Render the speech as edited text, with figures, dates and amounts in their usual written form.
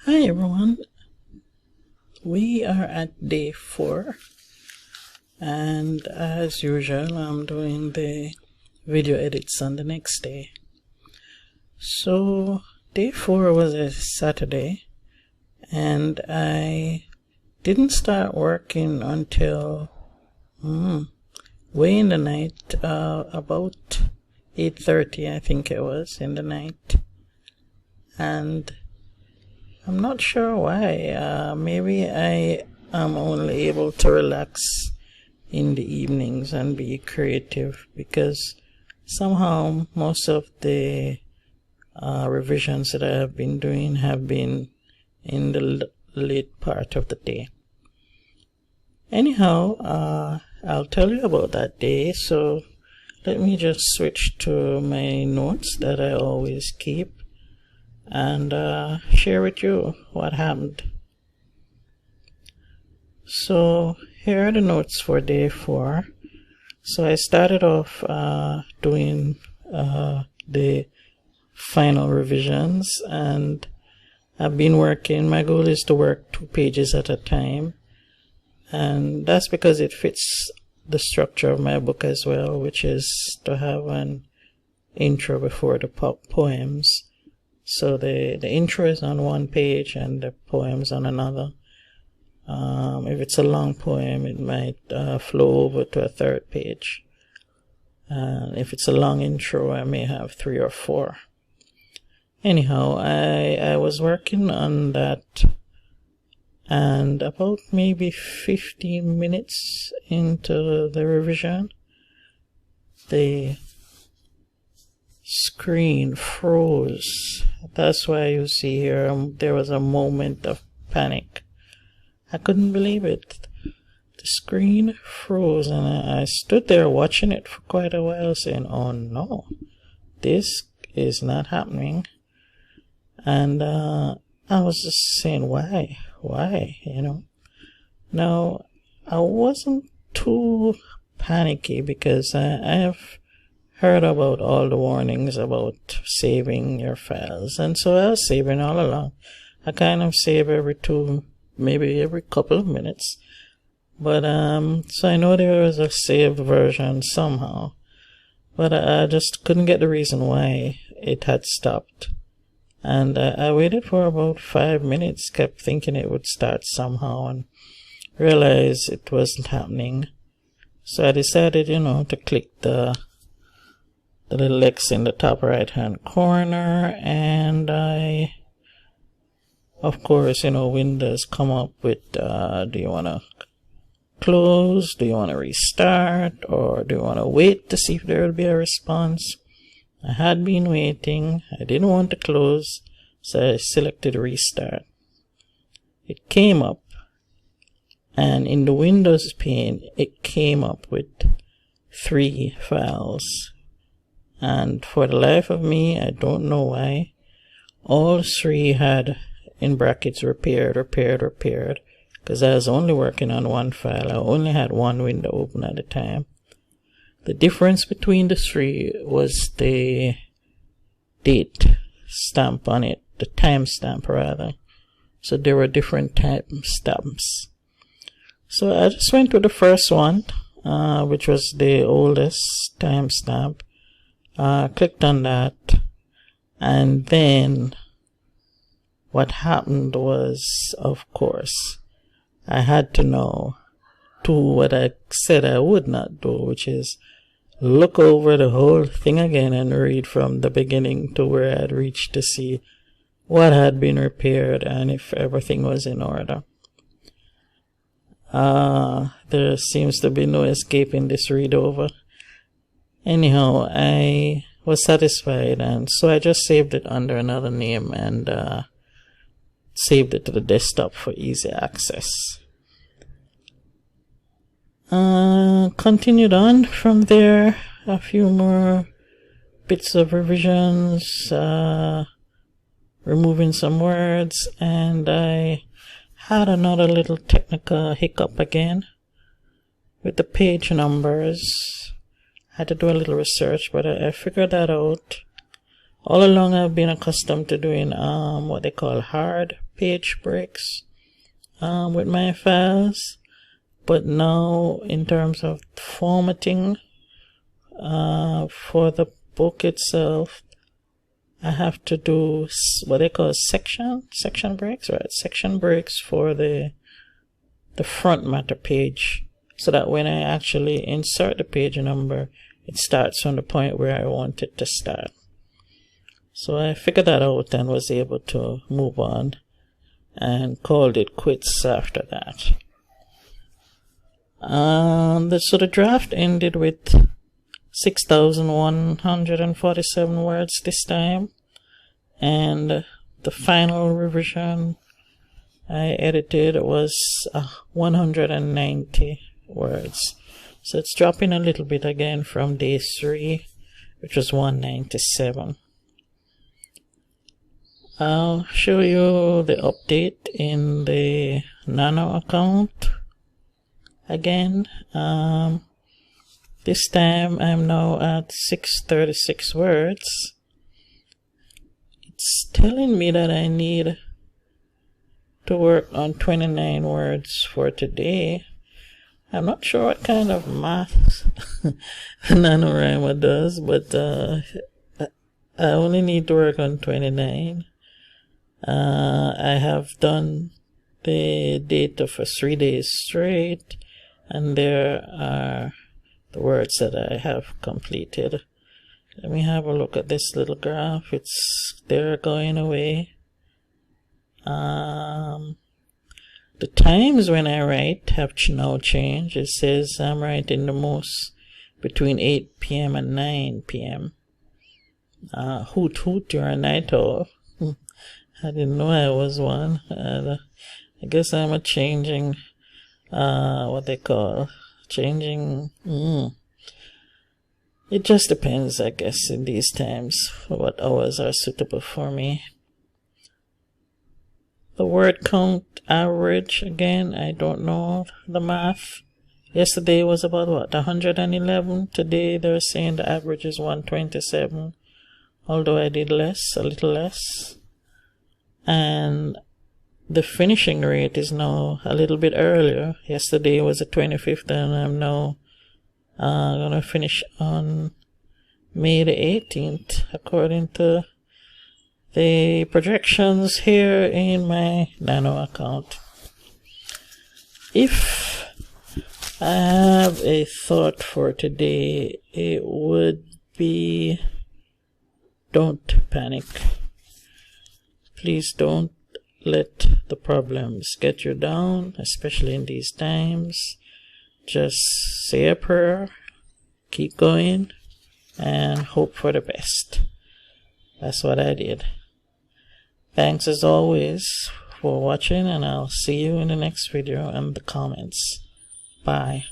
Hi everyone, we are at day 4 and as usual I'm doing the video edits on the next day. So day 4 was a Saturday and I didn't start working until way in the night, about 8:30 I think it was in the night, and I'm not sure why. Maybe I am only able to relax in the evenings and be creative, because somehow most of the revisions that I have been doing have been in the late part of the day. Anyhow, I'll tell you about that day. So let me just switch to my notes that I always keep and share with you what happened. So here are the notes for day 4. So I started off doing the final revisions, and I've been working. My goal is to work 2 pages at a time, and that's because it fits the structure of my book as well, which is to have an intro before the poems. So the intro is on 1 page and the poems on another. If it's a long poem, it might flow over to a 3rd page. If it's a long intro, I may have 3 or 4. Anyhow, I was working on that, and about maybe 15 minutes into the revision, the screen froze. That's why you see here there was a moment of panic. I couldn't believe it. The screen froze, and I stood there watching it for quite a while, saying, oh no, this is not happening. And I was just saying, why, you know. Now, I wasn't too panicky because I have heard about all the warnings about saving your files, and so I was saving all along. I kind of save every maybe every couple of minutes, but so I know there was a saved version somehow, but I just couldn't get the reason why it had stopped. And I waited for about 5 minutes, kept thinking it would start somehow, and realized it wasn't happening. So I decided, to click the little X in the top right hand corner, and I, of course, Windows come up with, do you want to close, do you want to restart, or do you want to wait to see if there will be a response? I had been waiting. I didn't want to close, so I selected restart. It came up, and in the Windows pane, it came up with 3 files. And for the life of me, I don't know why, all 3 had, in brackets, repaired, because I was only working on 1 file. I only had 1 window open at a time. The difference between the 3 was the date stamp on it, the time stamp rather. So there were different time stamps. So I just went with the first one, which was the oldest time stamp. Clicked on that, and then what happened was, of course, I had to now do what I said I would not do, which is look over the whole thing again and read from the beginning to where I had reached to see what had been repaired and if everything was in order. There seems to be no escaping this read over. Anyhow, I was satisfied, and so I just saved it under another name and saved it to the desktop for easy access. Continued on from there, a few more bits of revisions, removing some words, and I had another little technical hiccup again with the page numbers. I had to do a little research, but I figured that out. All along I've been accustomed to doing what they call hard page breaks with my files, but now in terms of formatting for the book itself, I have to do what they call section breaks, right? Section breaks for the front matter page, so that when I actually insert the page number, it starts from the point where I want it to start. So I figured that out and was able to move on and called it quits after that. So the draft ended with 6,147 words this time, and the final revision I edited was 190 words. So it's dropping a little bit again from day 3, which was 197. I'll show you the update in the Nano account again. This time I'm now at 636 words. It's telling me that I need to work on 29 words for today. I'm not sure what kind of math NaNoWriMo does, but I only need to work on 29. I have done the data for 3 days straight, and there are the words that I have completed. Let me have a look at this little graph. They're going away. The times when I write have now changed. It says I'm writing the most between 8 p.m. and 9 p.m. Hoot hoot, you're a night owl. I didn't know I was one. I guess I'm a changing, what they call, changing, It just depends, I guess, in these times, what hours are suitable for me. The word count average, again, I don't know the math. Yesterday was about, 111? Today they're saying the average is 127, although I did less, a little less. And the finishing rate is now a little bit earlier. Yesterday was the 25th, and I'm now going to finish on May the 18th, according to the projections here in my Nano account. If I have a thought for today, it would be, don't panic. Please don't let the problems get you down, especially in these times. Just say a prayer, keep going, and hope for the best. That's what I did. Thanks as always for watching, and I'll see you in the next video and the comments. Bye.